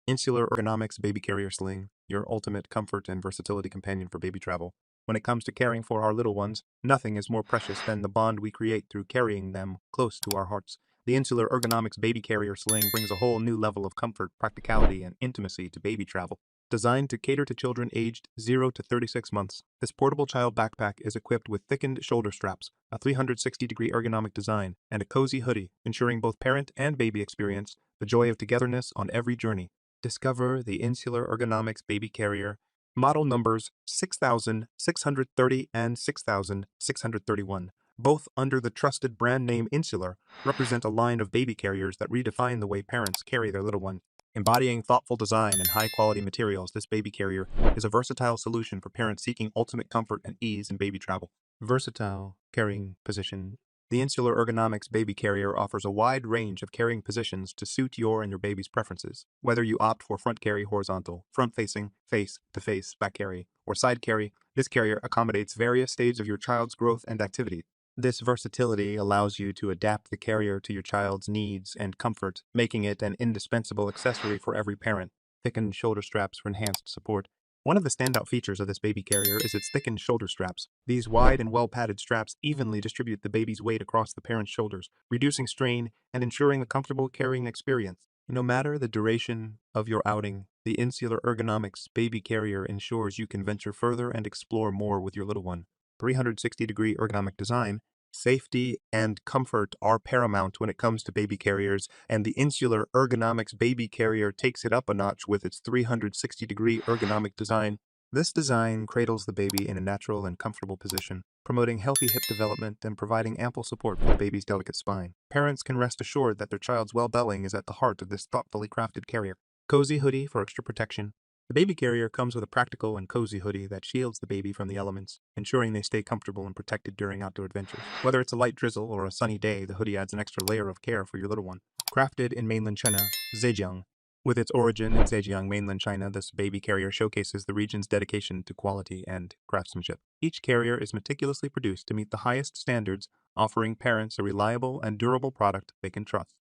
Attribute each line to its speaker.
Speaker 1: Insular Ergonomics Baby Carrier Sling, your ultimate comfort and versatility companion for baby travel. When it comes to caring for our little ones, nothing is more precious than the bond we create through carrying them close to our hearts. The Insular Ergonomics Baby Carrier Sling brings a whole new level of comfort, practicality, and intimacy to baby travel. Designed to cater to children aged 0 to 36 months, this portable child backpack is equipped with thickened shoulder straps, a 360-degree ergonomic design, and a cozy hoodie, ensuring both parent and baby experience the joy of togetherness on every journey. Discover the Insular Ergonomics Baby Carrier, model numbers 6630 and 6631, both under the trusted brand name Insular, represent a line of baby carriers that redefine the way parents carry their little ones. Embodying thoughtful design and high-quality materials, this baby carrier is a versatile solution for parents seeking ultimate comfort and ease in baby travel. Versatile carrying position. The Insular Ergonomics Baby Carrier offers a wide range of carrying positions to suit your and your baby's preferences. Whether you opt for front carry horizontal, front-facing, face-to-face back carry, or side carry, this carrier accommodates various stages of your child's growth and activity. This versatility allows you to adapt the carrier to your child's needs and comfort, making it an indispensable accessory for every parent. Thickened shoulder straps for enhanced support. One of the standout features of this baby carrier is its thickened shoulder straps. These wide and well-padded straps evenly distribute the baby's weight across the parent's shoulders, reducing strain and ensuring a comfortable carrying experience. No matter the duration of your outing, the Insular Ergonomics Baby Carrier ensures you can venture further and explore more with your little one. 360-degree ergonomic design. Safety and comfort are paramount when it comes to baby carriers, and the Insular Ergonomics Baby Carrier takes it up a notch with its 360-degree ergonomic design. This design cradles the baby in a natural and comfortable position, promoting healthy hip development and providing ample support for the baby's delicate spine. Parents can rest assured that their child's well-being is at the heart of this thoughtfully crafted carrier. Cozy hoodie for extra protection. The baby carrier comes with a practical and cozy hoodie that shields the baby from the elements, ensuring they stay comfortable and protected during outdoor adventures. Whether it's a light drizzle or a sunny day, the hoodie adds an extra layer of care for your little one. Crafted in mainland China, Zhejiang. With its origin in Zhejiang, mainland China, this baby carrier showcases the region's dedication to quality and craftsmanship. Each carrier is meticulously produced to meet the highest standards, offering parents a reliable and durable product they can trust.